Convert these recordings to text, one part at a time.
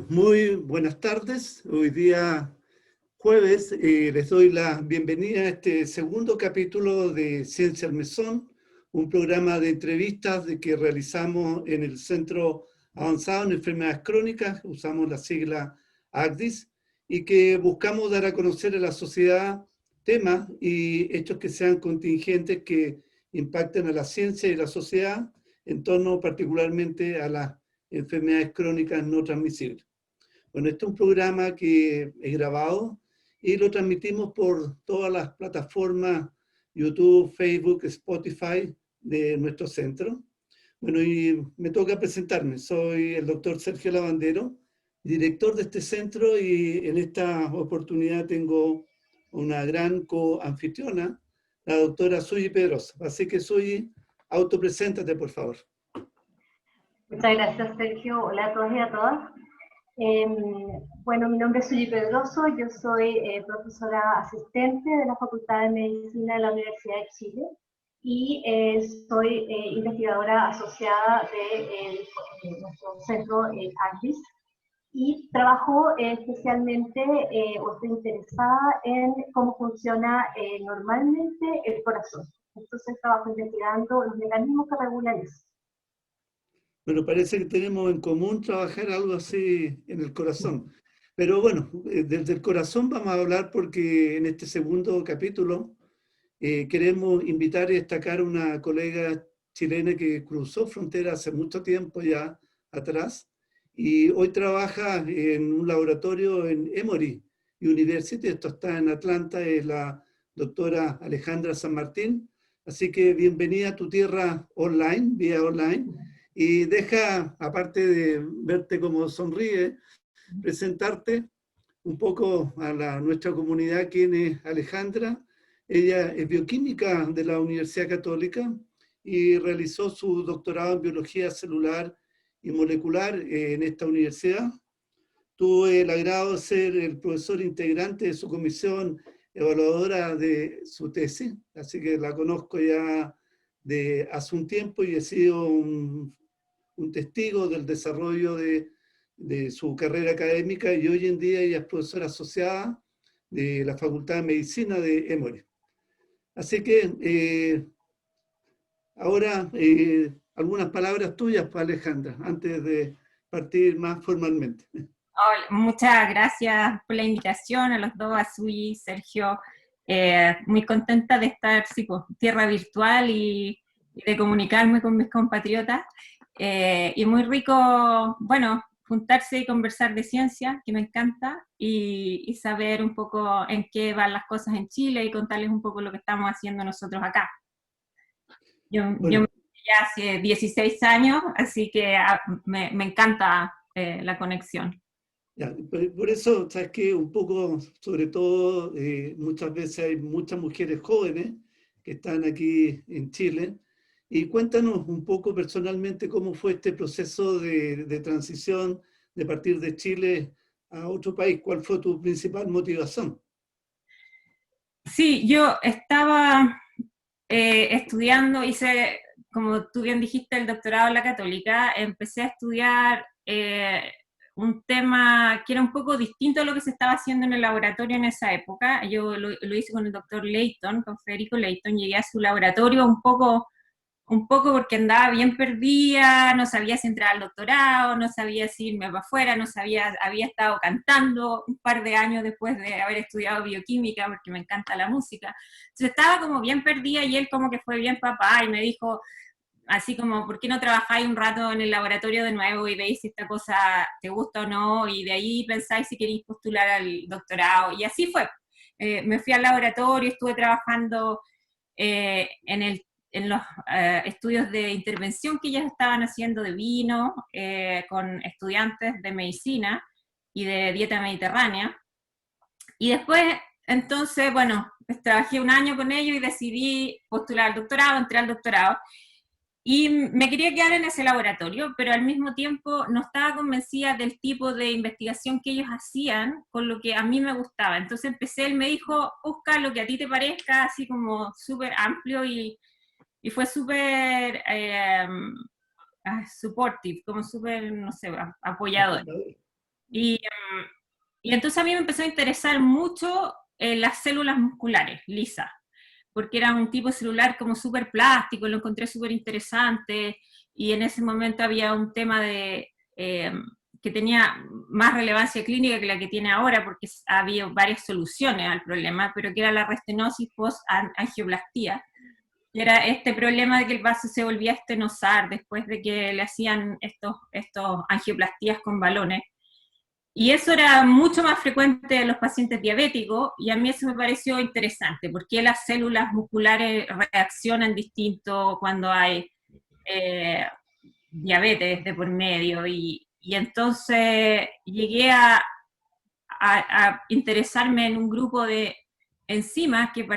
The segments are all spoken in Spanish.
Muy buenas tardes. Hoy día jueves les doy la bienvenida a este segundo capítulo de Ciencia al Mesón, un programa de entrevistas que realizamos en el Centro Avanzado en Enfermedades Crónicas, usamos la sigla ACDIS, y que buscamos dar a conocer a la sociedad temas y hechos que sean contingentes que impacten a la ciencia y la sociedad en torno particularmente a las enfermedades crónicas no transmisibles. Bueno, este es un programa que es grabado y lo transmitimos por todas las plataformas YouTube, Facebook, Spotify de nuestro centro. Bueno, y me toca presentarme. Soy el doctor Sergio Lavandero, director de este centro, y en esta oportunidad tengo una gran coanfitriona, la doctora Suyi Pedrosa. Así que Suyi, autopreséntate, por favor. Muchas gracias, Sergio. Hola a todos y a todas. Bueno, mi nombre es Suyi Pedroso, yo soy profesora asistente de la Facultad de Medicina de la Universidad de Chile y soy investigadora asociada de nuestro centro ACDIS, y trabajo especialmente o estoy interesada en cómo funciona normalmente el corazón. Entonces trabajo investigando los mecanismos que regulan eso. Bueno, parece que tenemos en común trabajar algo así en el corazón. Pero bueno, desde el corazón vamos a hablar porque en este segundo capítulo queremos invitar y destacar a una colega chilena que cruzó frontera hace mucho tiempo ya atrás y hoy trabaja en un laboratorio en Emory University, esto está en Atlanta, es la doctora Alejandra San Martín. Así que bienvenida a tu tierra online, vía online. Y deja, aparte de verte como sonríe, presentarte un poco a nuestra comunidad, quién es Alejandra. Ella es bioquímica de la Universidad Católica y realizó su doctorado en biología celular y molecular en esta universidad. Tuve el agrado de ser el profesor integrante de su comisión evaluadora de su tesis, así que la conozco ya de hace un tiempo y he sido un testigo del desarrollo de su carrera académica, y hoy en día ella es profesora asociada de la Facultad de Medicina de Emory. Así que ahora algunas palabras tuyas para Alejandra, antes de partir más formalmente. Hola, muchas gracias por la invitación a los dos, a Suyi, Sergio. Muy contenta de estar tierra virtual y de comunicarme con mis compatriotas. Y muy rico, bueno, juntarse y conversar de ciencia, que me encanta, y saber un poco en qué van las cosas en Chile y contarles un poco lo que estamos haciendo nosotros acá. Yo ya hace 16 años, así que me encanta la conexión. Ya, por eso, sabes que un poco, sobre todo, muchas veces hay muchas mujeres jóvenes que están aquí en Chile. Y cuéntanos un poco personalmente cómo fue este proceso de transición de partir de Chile a otro país. ¿Cuál fue tu principal motivación? Sí, yo estaba estudiando, hice, como tú bien dijiste, el doctorado en la Católica. Empecé a estudiar un tema que era un poco distinto a lo que se estaba haciendo en el laboratorio en esa época. Yo lo hice con el doctor Leighton, con Federico Leighton. Llegué a su laboratorio un poco porque andaba bien perdida, no sabía si entrar al doctorado, no sabía si irme para afuera, no sabía, había estado cantando un par de años después de haber estudiado bioquímica, porque me encanta la música. Entonces estaba como bien perdida, y él como que fue bien papá y me dijo, así como, ¿por qué no trabajáis un rato en el laboratorio de nuevo y veis si esta cosa te gusta o no? Y de ahí pensáis si queréis postular al doctorado. Y así fue. Me fui al laboratorio, estuve trabajando en los estudios de intervención que ellas estaban haciendo de vino con estudiantes de medicina y de dieta mediterránea. Y después, entonces, bueno, pues trabajé un año con ellos y decidí postular al doctorado, entré al doctorado. Y me quería quedar en ese laboratorio, pero al mismo tiempo no estaba convencida del tipo de investigación que ellos hacían con lo que a mí me gustaba. Entonces él me dijo, busca lo que a ti te parezca, así como súper amplio, y fue súper supportive, como súper, no sé, apoyador. Y, y entonces a mí me empezó a interesar mucho las células musculares lisas, porque era un tipo de celular como súper plástico, lo encontré súper interesante, y en ese momento había un tema de, que tenía más relevancia clínica que la que tiene ahora, porque había varias soluciones al problema, pero que era la restenosis post-angioplastía, que era este problema de que el vaso se volvía a estenosar después de que le hacían estos angioplastías con balones. Y eso era mucho más frecuente en los pacientes diabéticos, y a mí eso me pareció interesante, porque las células musculares reaccionan distinto cuando hay diabetes de por medio, y entonces llegué a interesarme en un grupo de enzimas que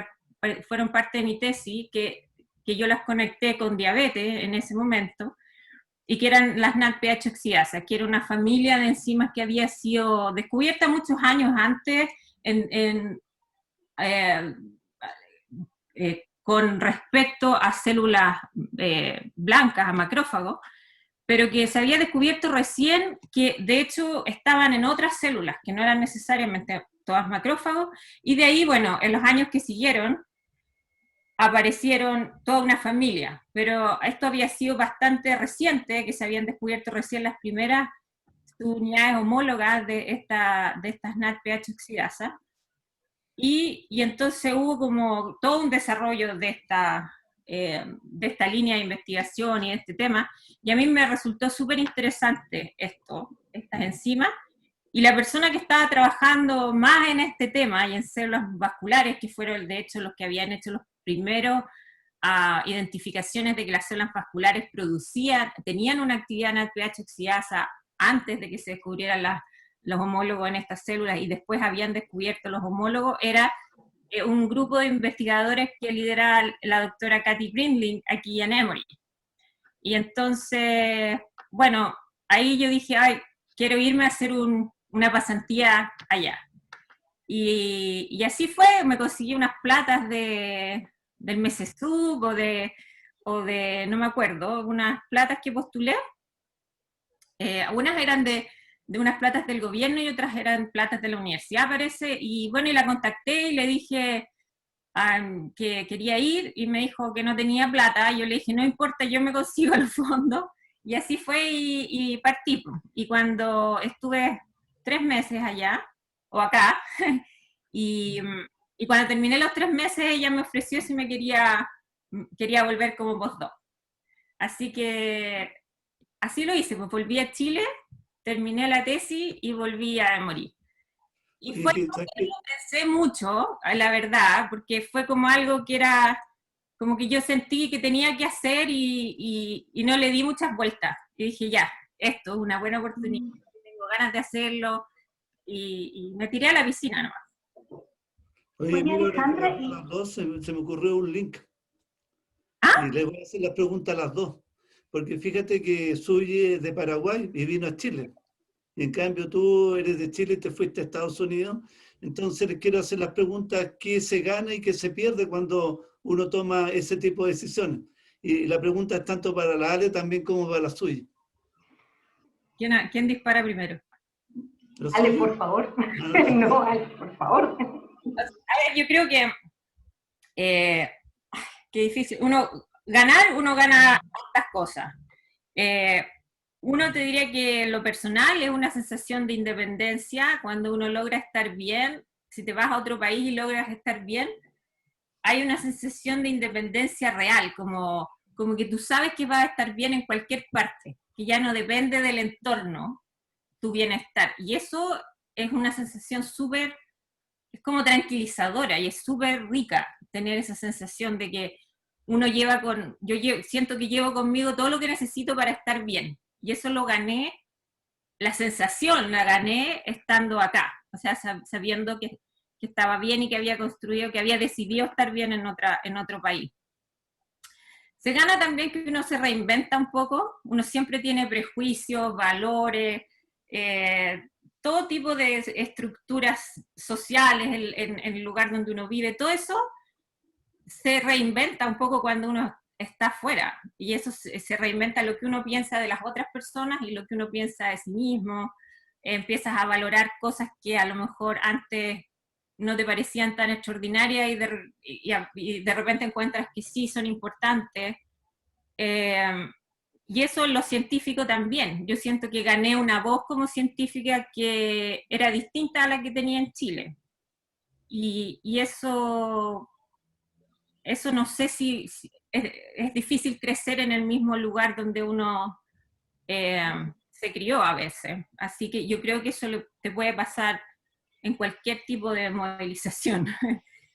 fueron parte de mi tesis, que yo las conecté con diabetes en ese momento, y que eran las NADPH oxidasa, que era una familia de enzimas que había sido descubierta muchos años antes eh, con respecto a células blancas, a macrófagos, pero que se había descubierto recién que de hecho estaban en otras células, que no eran necesariamente todas macrófagos, y de ahí, bueno, en los años que siguieron, aparecieron toda una familia, pero esto había sido bastante reciente, que se habían descubierto recién las primeras unidades homólogas de estas NADPH oxidasa, y entonces hubo como todo un desarrollo de esta línea de investigación y de este tema, y a mí me resultó súper interesante estas enzimas, y la persona que estaba trabajando más en este tema y en células vasculares, que fueron de hecho los que habían hecho los primeros identificaciones de que las células vasculares tenían una actividad en NADPH oxidasa antes de que se descubrieran los homólogos en estas células, y después habían descubierto los homólogos, era un grupo de investigadores que lidera la doctora Kathy Brindling aquí en Emory. Y entonces, bueno, ahí yo dije, ay, quiero irme a hacer una pasantía allá. Y así fue, me conseguí unas platas del MESESUB o de, no me acuerdo, unas platas que postulé. Unas eran de unas platas del gobierno y otras eran platas de la universidad, parece. Y bueno, y la contacté y le dije que quería ir, y me dijo que no tenía plata. Yo le dije, no importa, yo me consigo los fondos. Y así fue, y partí. Y cuando estuve 3 meses allá, o acá, y, y cuando terminé los 3 meses, ella me ofreció si quería volver como postdoc. Así que así lo hice, pues volví a Chile, terminé la tesis y volví a morir. Y fue algo que lo pensé mucho, la verdad, porque fue como algo que era, como que yo sentí que tenía que hacer, y no le di muchas vueltas. Y dije, ya, esto es una buena oportunidad, tengo ganas de hacerlo, y me tiré a la piscina nomás. Oye, mira, ahora que hablamos las dos, se me ocurrió un link. ¿Ah? Y les voy a hacer la pregunta a las dos. Porque fíjate que Suyi es de Paraguay y vino a Chile. Y en cambio tú eres de Chile y te fuiste a Estados Unidos. Entonces les quiero hacer las preguntas: ¿qué se gana y qué se pierde cuando uno toma ese tipo de decisiones? Y la pregunta es tanto para la Ale también como para la Suyi. ¿Quién dispara primero? Ale, por favor. No, Ale, por favor. A ver, yo creo que qué difícil. Uno gana otras cosas. Uno te diría que lo personal es una sensación de independencia cuando uno logra estar bien. Si te vas a otro país y logras estar bien, hay una sensación de independencia real, como que tú sabes que vas a estar bien en cualquier parte, que ya no depende del entorno tu bienestar. Y eso es una sensación súper, es como tranquilizadora, y es súper rica tener esa sensación de que uno siento que llevo conmigo todo lo que necesito para estar bien. Y eso lo gané, la sensación la gané estando acá, o sea, sabiendo que estaba bien y que había construido, que había decidido estar bien en otro país. Se gana también que uno se reinventa un poco, uno siempre tiene prejuicios, valores, todo tipo de estructuras sociales en el lugar donde uno vive, todo eso se reinventa un poco cuando uno está afuera, y eso se reinventa lo que uno piensa de las otras personas y lo que uno piensa de sí mismo. empiezas a valorar cosas que a lo mejor antes no te parecían tan extraordinarias y de repente encuentras que sí son importantes. Y eso en lo científico también. Yo siento que gané una voz como científica que era distinta a la que tenía en Chile. Y eso no sé si es difícil crecer en el mismo lugar donde uno se crió a veces. Así que yo creo que eso te puede pasar en cualquier tipo de movilización.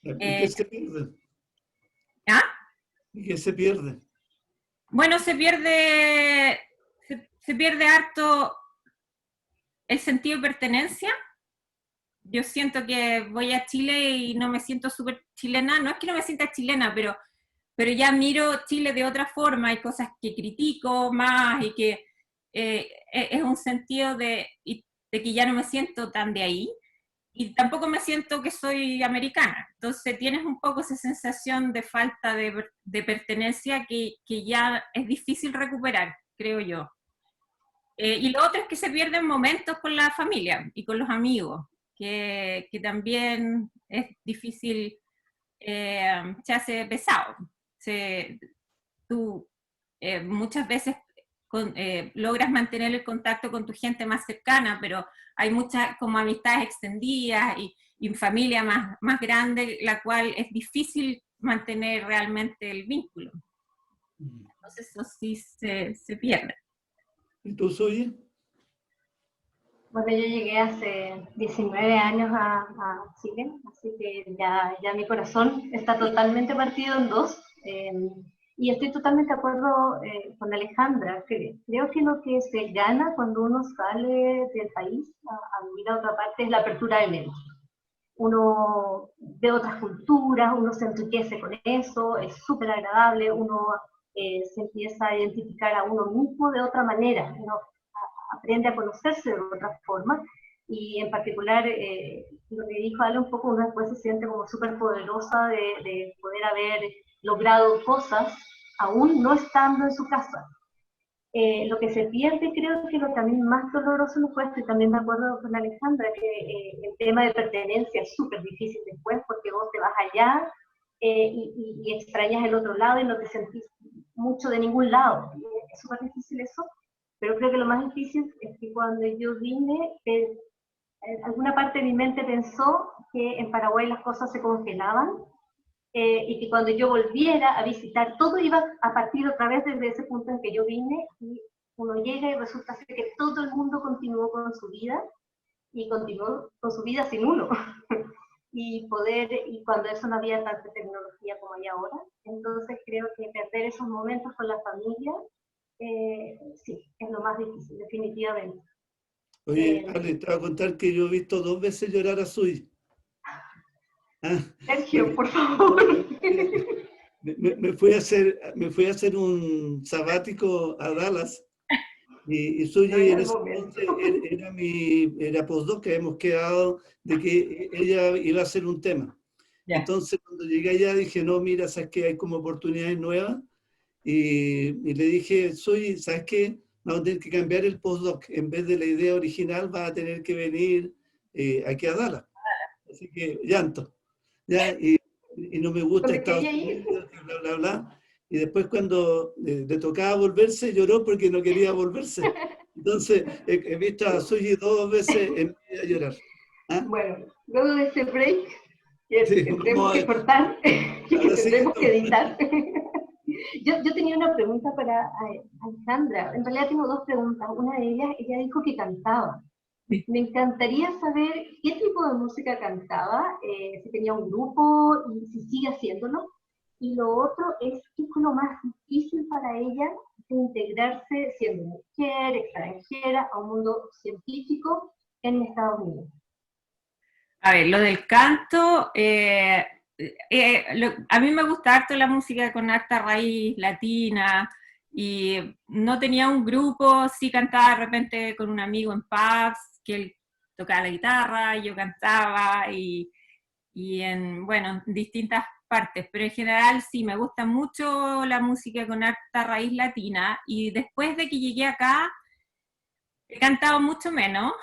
¿Y qué se pierde? ¿Ah? ¿Y qué se pierde? Bueno, se pierde harto el sentido de pertenencia. Yo siento que voy a Chile y no me siento súper chilena. No es que no me sienta chilena, pero ya miro Chile de otra forma. Hay cosas que critico más y que es un sentido de que ya no me siento tan de ahí. Y tampoco me siento que soy americana. Entonces tienes un poco esa sensación de falta de pertenencia que ya es difícil recuperar, creo yo. Y lo otro es que se pierden momentos con la familia y con los amigos, que también es difícil, se hace pesado. Tú muchas veces logras mantener el contacto con tu gente más cercana, pero hay muchas como amistades extendidas y familia más grande, la cual es difícil mantener realmente el vínculo. Entonces eso sí se pierde. ¿Y tú, Suyi? Bueno, yo llegué hace 19 años a Chile, así que ya mi corazón está totalmente partido en dos. Y estoy totalmente de acuerdo con Alejandra. Creo que lo que se gana cuando uno sale del país a vivir a otra parte es la apertura de mente. Uno ve otras culturas, uno se enriquece con eso, es súper agradable, uno se empieza a identificar a uno mismo de otra manera, uno aprende a conocerse de otra forma, y en particular lo que dijo Ale un poco, uno después se siente como súper poderosa de poder haber logrado cosas aún no estando en su casa. Lo que se pierde, creo que lo también más doloroso nos fue, y también me acuerdo con Alejandra, que el tema de pertenencia es súper difícil después, porque vos te vas allá y extrañas el otro lado y no te sentís mucho de ningún lado. Es súper difícil eso, pero creo que lo más difícil es que cuando yo vine, alguna parte de mi mente pensó que en Paraguay las cosas se congelaban, y que cuando yo volviera a visitar, todo iba a partir otra vez desde ese punto en que yo vine, y uno llega y resulta ser que todo el mundo continuó con su vida, y continuó con su vida sin uno. Y cuando eso no había tanta tecnología como hay ahora, entonces creo que perder esos momentos con la familia, sí, es lo más difícil, definitivamente. Oye, Ale, te voy a contar que yo he visto 2 veces llorar a Suyi. Sergio, por favor. Me fui a hacer un sabático a Dallas y Suyi en ese entonces era postdoc, que habíamos quedado de que ella iba a hacer un tema. Yeah. Entonces cuando llegué allá dije, no, mira, sabes que hay como oportunidades nuevas, y le dije, Suyi, ¿sabes qué? Vamos a tener que cambiar el postdoc, en vez de la idea original vas a tener que venir aquí a Dallas. Así que llanto. ¿Ya? Y no me gusta Estados Unidos, bla, bla, bla. Y después cuando le tocaba volverse, lloró porque no quería volverse. Entonces, he visto a Suyi 2 veces en medio de llorar. ¿Ah? Bueno, luego de ese break, que sí, tenemos que cortar, que tendremos que editar. Yo tenía una pregunta para Alejandra. En realidad tengo 2 preguntas. Una de ellas, ella dijo que cantaba. Me encantaría saber qué tipo de música cantaba, si tenía un grupo y si sigue haciéndolo. Y lo otro es, ¿qué fue lo más difícil para ella de integrarse siendo mujer, extranjera, a un mundo científico en Estados Unidos? A ver, lo del canto, a mí me gusta harto la música con harta raíz latina, y no tenía un grupo, sí cantaba de repente con un amigo en pubs, que él tocaba la guitarra, yo cantaba, y en, bueno, distintas partes, pero en general sí, me gusta mucho la música con harta raíz latina, y después de que llegué acá, He cantado mucho menos.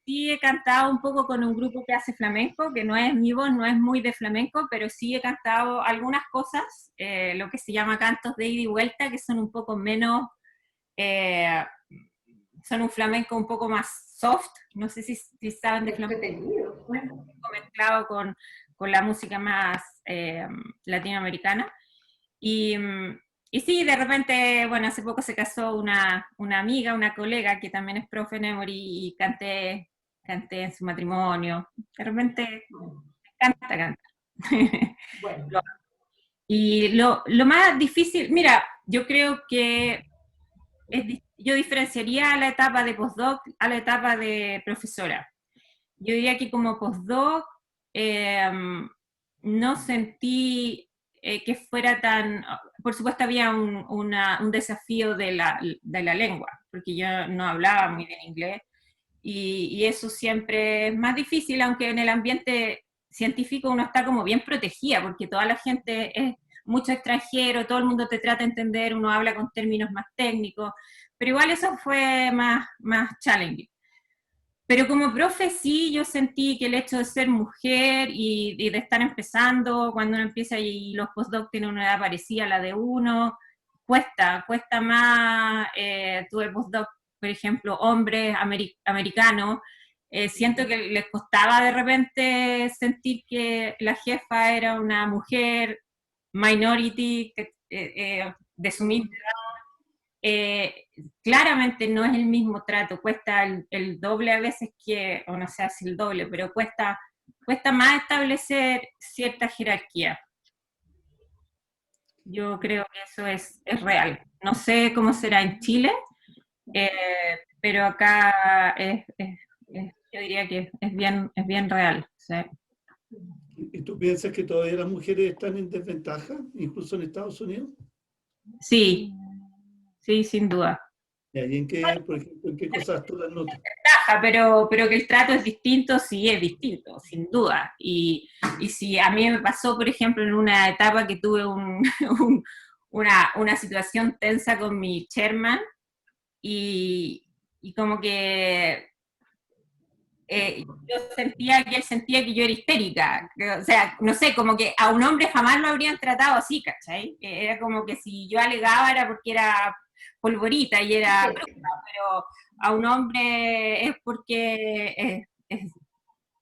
Sí he cantado un poco con un grupo que hace flamenco, que no es mi voz, no es muy de flamenco, pero sí he cantado algunas cosas, lo que se llama cantos de ida y vuelta, que son un poco menos, eh, son un flamenco un poco más soft, no sé si saben de flamenco, Entretenido. Bueno, mezclado con la música más latinoamericana. Y, y sí, de repente, bueno, hace poco se casó una amiga, una colega que también es profe en Emory y canté en su matrimonio. De repente, canta, canta. bueno. Y lo más difícil, mira, yo creo que yo diferenciaría a la etapa de postdoc a la etapa de profesora. Yo diría que como postdoc eh, no sentí que fuera tan... Por supuesto había un desafío de la lengua, porque yo no hablaba muy bien inglés, y eso siempre es más difícil, aunque en el ambiente científico uno está como bien protegida, porque toda la gente es mucho extranjero, todo el mundo te trata de entender, uno habla con términos más técnicos, pero igual eso fue más challenging. Pero como profe sí, yo sentí que el hecho de ser mujer y de estar empezando, cuando uno empieza y los postdocs tienen una edad parecida a la de uno, cuesta más. Tuve postdoc, por ejemplo, hombres americanos, siento que les costaba de repente sentir que la jefa era una mujer minority de su misma eh, claramente no es el mismo trato, cuesta el doble a veces que, o no sé si el doble, pero cuesta más establecer cierta jerarquía. Yo creo que eso es real. No sé cómo será en Chile, eh, pero acá yo diría que es bien real. ¿Sí? ¿Y tú piensas que todavía las mujeres están en desventaja, incluso en Estados Unidos? Sí, sí, sin duda. ¿Y ahí en qué, por ejemplo, en qué cosas tú las notas? Pero que el trato es distinto, sí es distinto, sin duda. Y si a mí me pasó, por ejemplo, en una etapa que tuve una situación tensa con mi chairman y como que yo sentía que él sentía que yo era histérica. O sea, no sé, como que a un hombre jamás lo habrían tratado así, ¿cachai? Era como que si yo alegaba era porque era polvorita y era bruta, pero a un hombre es porque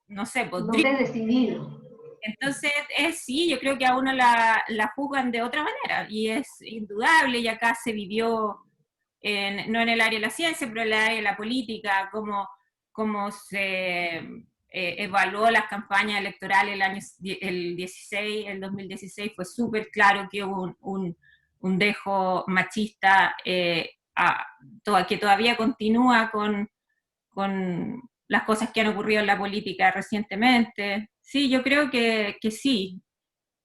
no sé, pues No te he decidido. entonces, sí, yo creo que a uno la juzgan de otra manera y es indudable y acá se vivió, no en el área de la ciencia, pero en el área de la política, cómo se evaluó las campañas electorales el 16, el 2016, fue súper claro que hubo un dejo machista que todavía continúa con las cosas que han ocurrido en la política recientemente. Sí, yo creo que sí.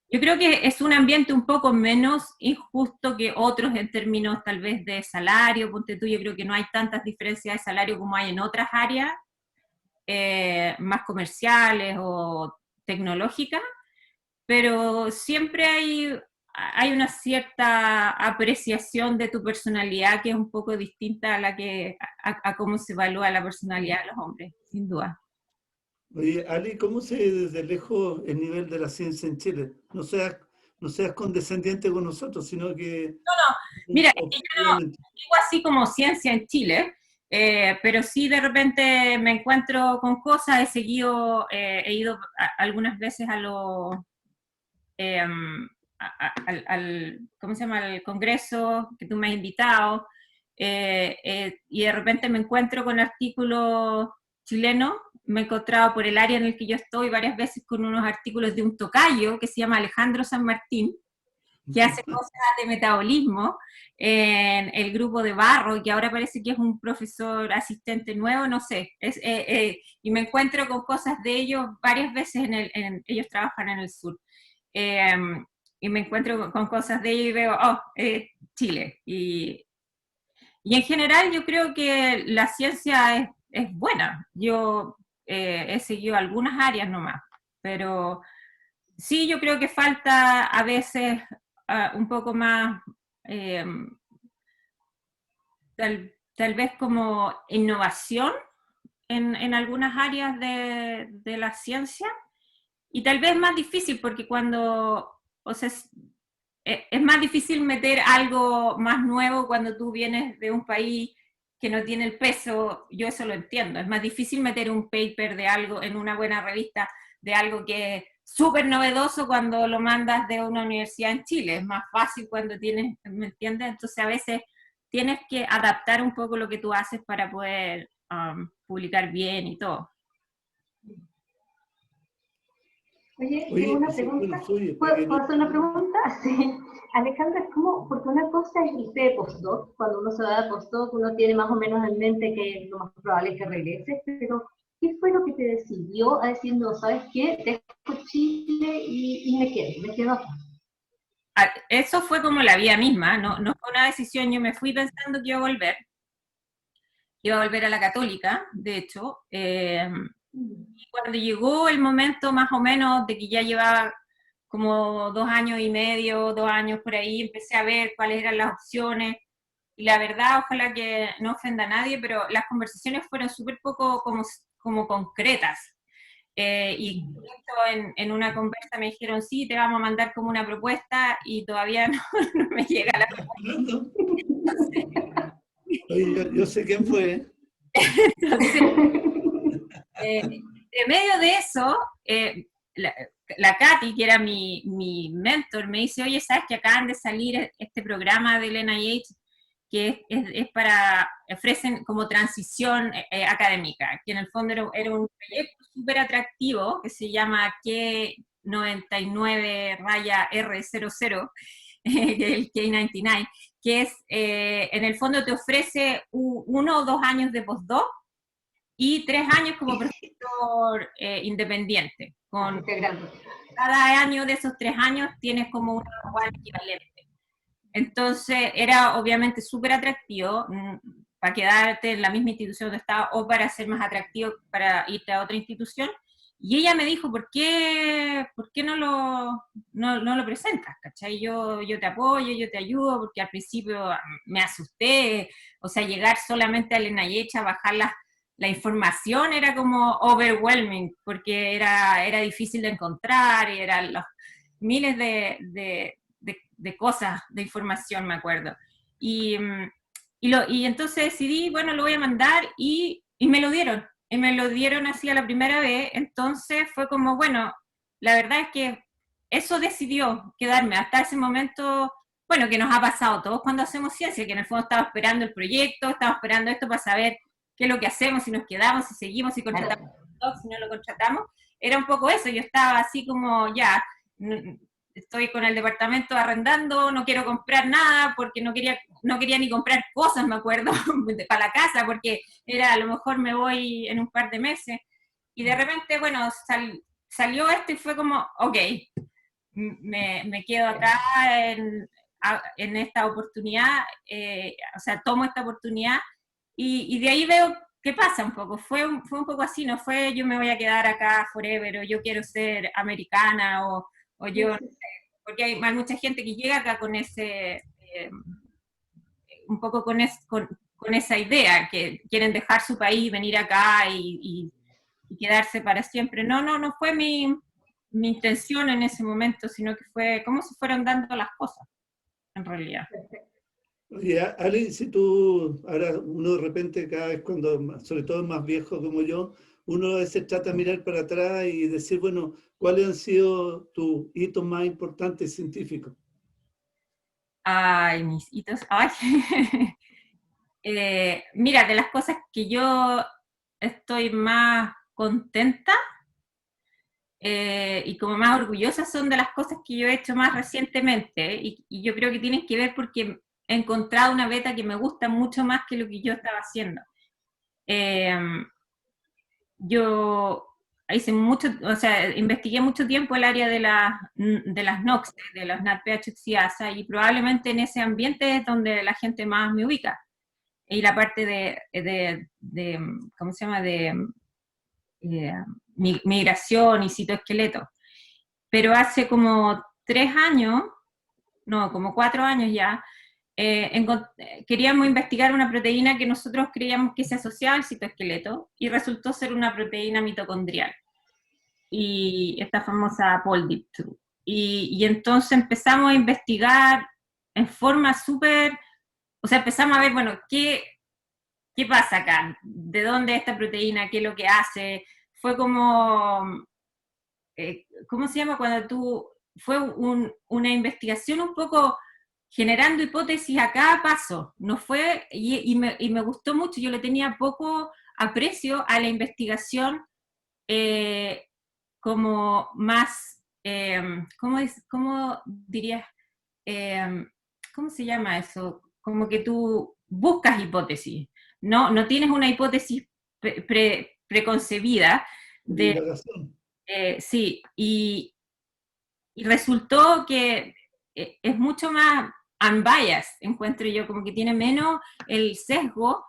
Yo creo que es un ambiente un poco menos injusto que otros en términos tal vez de salario. Ponte tú, yo creo que no hay tantas diferencias de salario como hay en otras áreas más comerciales o tecnológicas, pero siempre hay una cierta apreciación de tu personalidad que es un poco distinta a a cómo se evalúa la personalidad de los hombres, sin duda. Oye, Ali, ¿cómo se ve desde lejos el nivel de la ciencia en Chile? No seas condescendiente con nosotros, sino que Mira, es que yo no objetivamente. digo así como ciencia en Chile, pero sí de repente me encuentro con cosas, he ido algunas veces eh, ¿cómo se llama? Al congreso que tú me has invitado, y de repente me encuentro con artículos chilenos, me he encontrado por el área en el que yo estoy varias veces con unos artículos de un tocayo que se llama Alejandro San Martín, que hace cosas de metabolismo en el grupo de Barro, y que ahora parece que es un profesor asistente nuevo, no sé, y me encuentro con cosas de ellos varias veces, ellos trabajan en el sur. Eh, y me encuentro con cosas de ellos y veo, oh, Chile. Y en general yo creo que la ciencia es buena. Yo he seguido algunas áreas nomás, pero sí, yo creo que falta a veces un poco más, eh, tal, tal vez como innovación en algunas áreas de la ciencia, y tal vez más difícil porque cuando, o sea, es más difícil meter algo más nuevo cuando tú vienes de un país que no tiene el peso, yo eso lo entiendo, es más difícil meter un paper de algo en una buena revista, de algo que es súper novedoso cuando lo mandas de una universidad en Chile, es más fácil cuando tienes, ¿me entiendes? Entonces a veces tienes que adaptar un poco lo que tú haces para poder publicar bien y todo. Oye, tengo Oye, una sí, bueno, pregunta. soy ¿Puedo hacer una pregunta? Sí. Alejandra, ¿cómo? Porque una cosa es irse de postdoc. Cuando uno se va de postdoc, uno tiene más o menos en mente que lo más probable es que regrese. Pero, ¿qué fue lo que te decidió a decir, no, ¿sabes qué? Dejo Chile y me quedo acá? Eso fue como la vida misma, no, no fue una decisión, yo me fui pensando que iba a volver a la Católica, de hecho, y cuando llegó el momento más o menos de que ya llevaba como 2 años y medio, 2 años por ahí, empecé a ver cuáles eran las opciones, y la verdad, ojalá que no ofenda a nadie, pero las conversaciones fueron súper poco como concretas. Y en una conversa me dijeron, sí, te vamos a mandar como una propuesta, y todavía no, no me llega la hablando. propuesta. Oye, yo sé quién fue. Entonces, en medio de eso, la, la Katy, que era mi mentor, me dice, oye, ¿sabes que acaban de salir este programa del NIH que es para, ofrecen como transición académica, que en el fondo era un proyecto súper atractivo que se llama K99-R00, el K99, que es, en el fondo te ofrece 1 o 2 años de postdoc y 3 años como profesor independiente. Con cada año de esos 3 años tienes como una igual equivalente. Entonces era obviamente súper atractivo para quedarte en la misma institución donde estaba o para ser más atractivo para irte a otra institución. Y ella me dijo, por qué no lo presentas? ¿Cachai? Yo te apoyo, yo te ayudo, porque al principio me asusté, o sea, llegar solamente al NIH a bajar la información era como overwhelming, porque era difícil de encontrar y eran los miles de cosas, de información, me acuerdo. Y entonces decidí, bueno, lo voy a mandar y me lo dieron. Y me lo dieron así a la primera vez. Entonces fue como, bueno, la verdad es que eso decidió quedarme hasta ese momento, bueno, que nos ha pasado a todos cuando hacemos ciencia, que en el fondo estaba esperando el proyecto, estaba esperando esto para saber qué es lo que hacemos, si nos quedamos, si seguimos, si contratamos, si no lo contratamos. Era un poco eso, yo estaba así como, ya, estoy con el departamento arrendando, no quiero comprar nada porque no quería ni comprar cosas, me acuerdo, para la casa, porque era a lo mejor me voy en un par de meses. Y de repente, bueno, salió esto y fue como, ok, me quedo acá en esta oportunidad, o sea, tomo esta oportunidad y de ahí veo qué pasa un poco. Fue un poco así, no fue yo me voy a quedar acá forever o yo quiero ser americana o yo, porque hay mucha gente que llega acá con ese, un poco con esa idea, que quieren dejar su país, venir acá y quedarse para siempre. No fue mi intención en ese momento, sino que fue cómo se fueron dando las cosas, en realidad. Oye, Ale, si tú, ahora uno de repente cada vez cuando, sobre todo más viejo como yo, uno a veces trata de mirar para atrás y decir, bueno, ¿cuáles han sido tus hitos más importantes científicos? Ay, mis hitos, ay. Mira, de las cosas que yo estoy más contenta y como más orgullosa son de las cosas que yo he hecho más recientemente, y yo creo que tienen que ver porque he encontrado una beta que me gusta mucho más que lo que yo estaba haciendo. Eh, yo hice mucho, o sea, investigué mucho tiempo el área de las NOx, de los NADPH oxidasa, y probablemente en ese ambiente es donde la gente más me ubica. Y la parte de ¿cómo se llama?, de eh, migración y citoesqueleto. Pero hace como 3 años, no, como 4 años ya, queríamos investigar una proteína que nosotros creíamos que se asociaba al citoesqueleto, y resultó ser una proteína mitocondrial, y esta famosa POLDIP2. Y entonces empezamos a investigar en forma súper, o sea, empezamos a ver, bueno, ¿qué pasa acá? ¿De dónde es esta proteína? ¿Qué es lo que hace? Fue como, ¿cómo se llama? Fue una investigación un poco generando hipótesis a cada paso. No fue, y me gustó mucho, yo le tenía poco aprecio a la investigación como más, ¿cómo dirías? ¿Cómo se llama eso? Como que tú buscas hipótesis, no tienes una hipótesis preconcebida de, sí, y resultó que es mucho más unbiased, encuentro yo, como que tiene menos el sesgo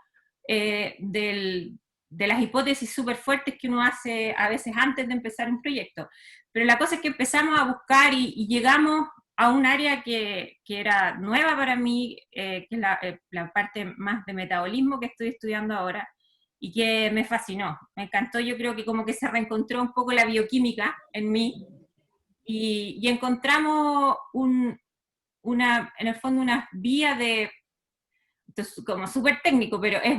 de las hipótesis súper fuertes que uno hace a veces antes de empezar un proyecto. Pero la cosa es que empezamos a buscar y llegamos a un área que era nueva para mí, que es la parte más de metabolismo que estoy estudiando ahora, y que me fascinó, me encantó. Yo creo que como que se reencontró un poco la bioquímica en mí, y encontramos en el fondo una vía de, como súper técnico, pero es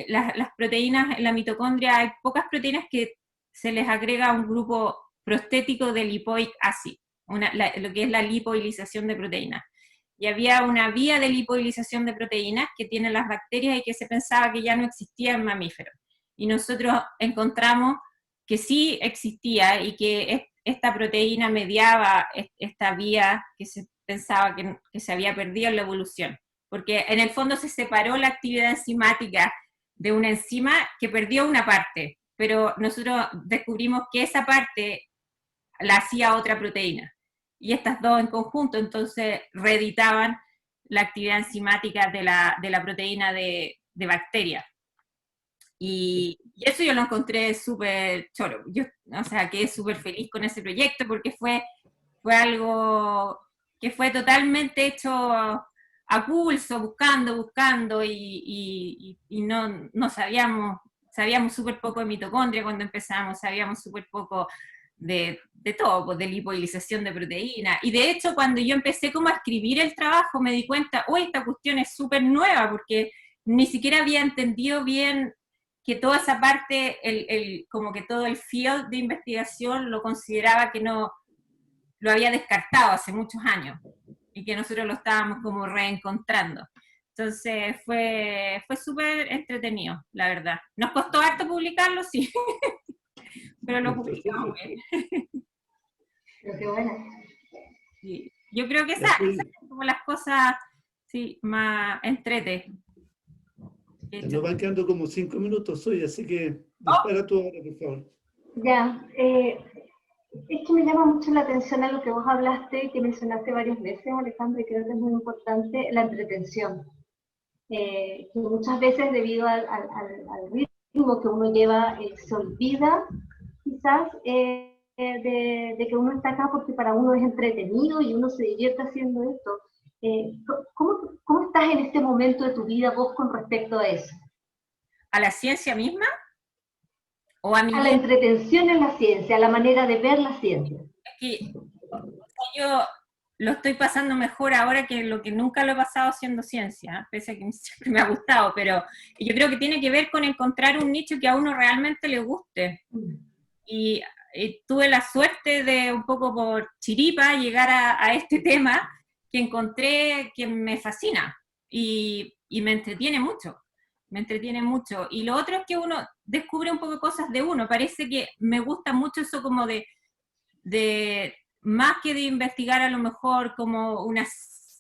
las proteínas en la mitocondria, hay pocas proteínas que se les agrega un grupo prostético de lipoic acid, lo que es la lipoilización de proteínas. Y había una vía de lipoilización de proteínas que tienen las bacterias y que se pensaba que ya no existía en mamíferos. Y nosotros encontramos que sí existía, y que esta proteína mediaba esta vía que se pensaba que se había perdido en la evolución, porque en el fondo se separó la actividad enzimática de una enzima que perdió una parte, pero nosotros descubrimos que esa parte la hacía otra proteína, y estas dos en conjunto entonces reeditaban la actividad enzimática de la proteína de bacteria. Y eso yo lo encontré súper choro. Yo, o sea, quedé súper feliz con ese proyecto, porque fue algo que fue totalmente hecho a pulso, buscando, y no sabíamos súper poco de mitocondria cuando empezamos, sabíamos súper poco de todo, pues, de lipoilización de proteínas. Y de hecho, cuando yo empecé como a escribir el trabajo, me di cuenta, uy, esta cuestión es súper nueva, porque ni siquiera había entendido bien que toda esa parte, como que todo el field de investigación lo consideraba que no, lo había descartado hace muchos años, y que nosotros lo estábamos como reencontrando. Entonces fue súper entretenido, la verdad. Nos costó harto publicarlo, sí, pero lo publicamos bien. Pero qué bueno. Sí. Yo creo que esas son como las cosas, sí, más entrete. Nos van quedando como 5 minutos hoy, así que dispara tú ahora, por favor. Ya, es que me llama mucho la atención a lo que vos hablaste, que mencionaste varias veces, Alejandro, y creo que es muy importante, la entretención. Que muchas veces, debido al ritmo que uno lleva, se olvida quizás de que uno está acá porque para uno es entretenido y uno se divierte haciendo esto. ¿Cómo estás en este momento de tu vida vos con respecto a eso? ¿A la ciencia misma? ¿O a la entretención en la ciencia, a la manera de ver la ciencia? Es que yo lo estoy pasando mejor ahora que lo que nunca lo he pasado haciendo ciencia, pese a que siempre me ha gustado, pero yo creo que tiene que ver con encontrar un nicho que a uno realmente le guste. Y tuve la suerte de, un poco por chiripa, llegar a este tema que encontré que me fascina y me entretiene mucho. Y lo otro es que uno descubre un poco cosas de uno. Parece que me gusta mucho eso como de más que de investigar a lo mejor como una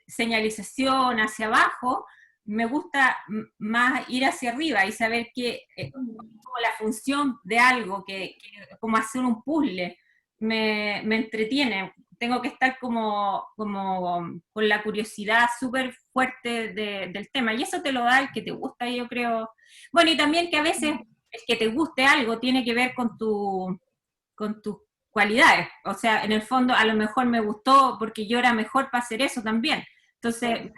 señalización hacia abajo, me gusta más ir hacia arriba y saber que como la función de algo, que como hacer un puzzle, me entretiene. Tengo que estar como con la curiosidad súper fuerte del tema, y eso te lo da el que te gusta, yo creo. Bueno, y también que a veces el que te guste algo tiene que ver con tus cualidades, o sea, en el fondo a lo mejor me gustó porque yo era mejor para hacer eso también. Entonces,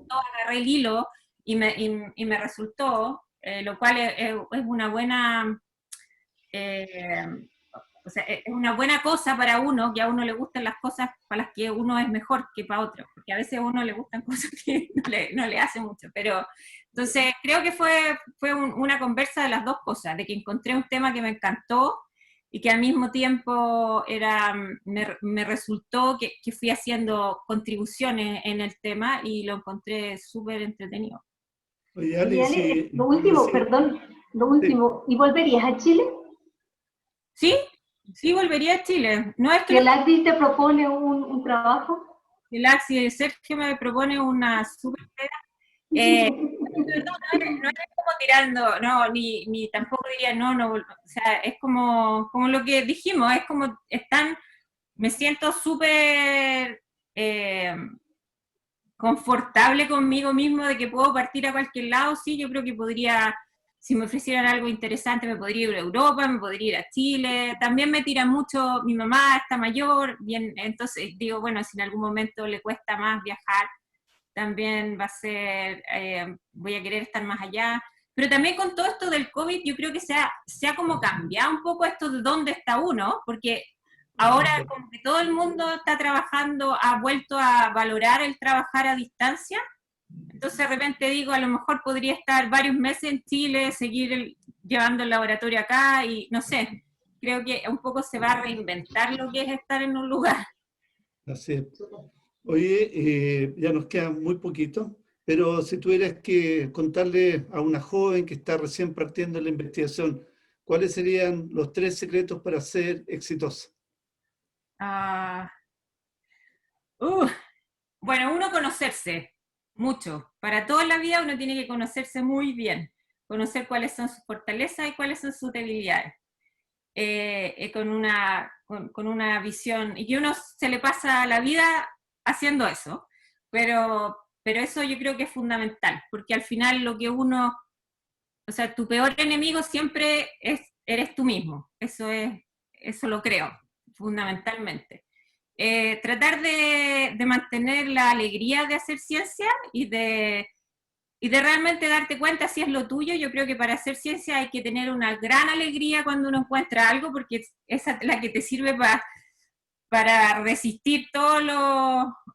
agarré el hilo y me resultó, lo cual es una buena... o sea, es una buena cosa para uno, que a uno le gustan las cosas para las que uno es mejor que para otro, porque a veces a uno le gustan cosas que no le hace mucho, pero entonces creo que fue una conversa de las dos cosas, de que encontré un tema que me encantó y que al mismo tiempo me resultó que fui haciendo contribuciones en el tema y lo encontré súper entretenido. Oye, Y Ale, Ale, si, lo último, sí, perdón, lo sí. último, ¿y volverías a Chile? Sí, sí volvería a Chile. No es que Si el ACDI te propone un trabajo. el Axi de Sergio me propone una súper pega. No es como tirando, no, ni tampoco diría no, o sea, es como lo que dijimos, es como me siento súper confortable conmigo mismo de que puedo partir a cualquier lado, sí, yo creo que podría, si me ofrecieran algo interesante, me podría ir a Europa, me podría ir a Chile, también me tira mucho, mi mamá está mayor, bien, entonces digo, bueno, si en algún momento le cuesta más viajar, también va a ser, voy a querer estar más allá. Pero también con todo esto del COVID, yo creo que se ha como cambiado un poco esto de dónde está uno, porque ahora como que todo el mundo está trabajando, ha vuelto a valorar el trabajar a distancia. Entonces de repente digo, a lo mejor podría estar varios meses en Chile, seguir llevando el laboratorio acá y no sé, creo que un poco se va a reinventar lo que es estar en un lugar. Así es. Oye, ya nos queda muy poquito, pero si tuvieras que contarle a una joven que está recién partiendo en la investigación, ¿cuáles serían los 3 secretos para ser exitosa? Ah, bueno, uno conocerse mucho. Para toda la vida uno tiene que conocerse muy bien, conocer cuáles son sus fortalezas y cuáles son sus debilidades. Con una visión, y que uno se le pasa la vida haciendo eso, pero eso yo creo que es fundamental, porque al final lo que uno, o sea, tu peor enemigo siempre eres tú mismo, eso lo creo, fundamentalmente. Tratar de mantener la alegría de hacer ciencia y de realmente darte cuenta si es lo tuyo. Yo creo que para hacer ciencia hay que tener una gran alegría cuando uno encuentra algo, porque esa es la que te sirve para resistir todos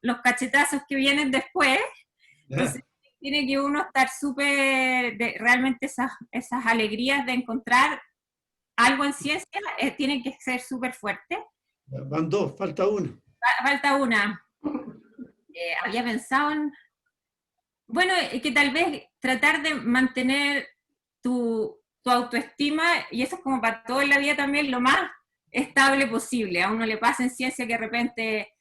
los cachetazos que vienen después. Entonces, tiene que uno estar súper, realmente esas alegrías de encontrar algo en ciencia, tienen que ser súper fuertes. Van dos, falta una. Falta una. Había pensado en, bueno, que tal vez tratar de mantener tu autoestima, y eso es como para todo en la vida también, lo más estable posible. A uno le pasa en ciencia que de repente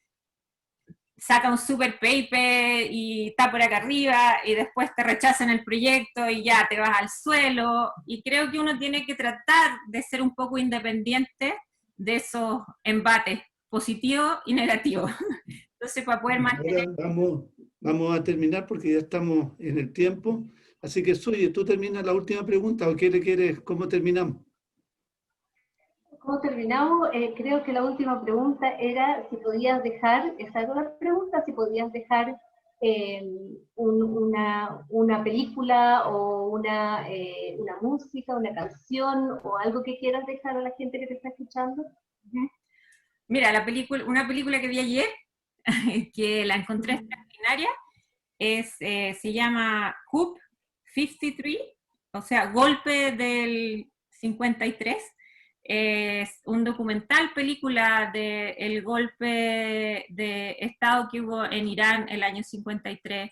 saca un super paper y está por acá arriba y después te rechazan el proyecto y ya te vas al suelo. Y creo que uno tiene que tratar de ser un poco independiente de esos embates positivos y negativos. Entonces, para poder mantener... Ahora vamos a terminar porque ya estamos en el tiempo. Así que, Suye, ¿tú terminas la última pregunta o qué le quieres? ¿Cómo terminamos? ¿Cómo terminamos? Creo que la última pregunta era si podías dejar, esa era la pregunta, si podías dejar una película o una música, una canción o algo que quieras dejar a la gente que te está escuchando. Mira, una película que vi ayer, que la encontré extraordinaria, se llama Coup 53, o sea, Golpe del 53. Es un documental, película del golpe de Estado que hubo en Irán el año 53,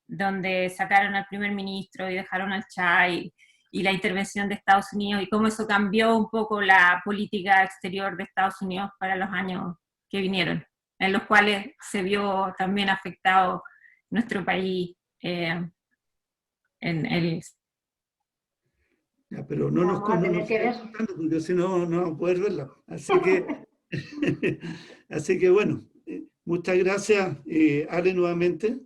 donde sacaron al primer ministro y dejaron al Shah, y la intervención de Estados Unidos y cómo eso cambió un poco la política exterior de Estados Unidos para los años que vinieron, en los cuales se vio también afectado nuestro país en el... Ya, pero no nos, Vamos a no tener nos que sigas ver. contando porque si no, no vamos a poder verla. Así que, así que bueno, muchas gracias, Ale, nuevamente.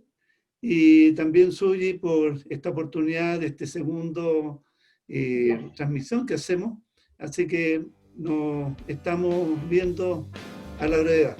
Y también, Suyi, por esta oportunidad de este segundo transmisión que hacemos. Así que nos estamos viendo a la brevedad.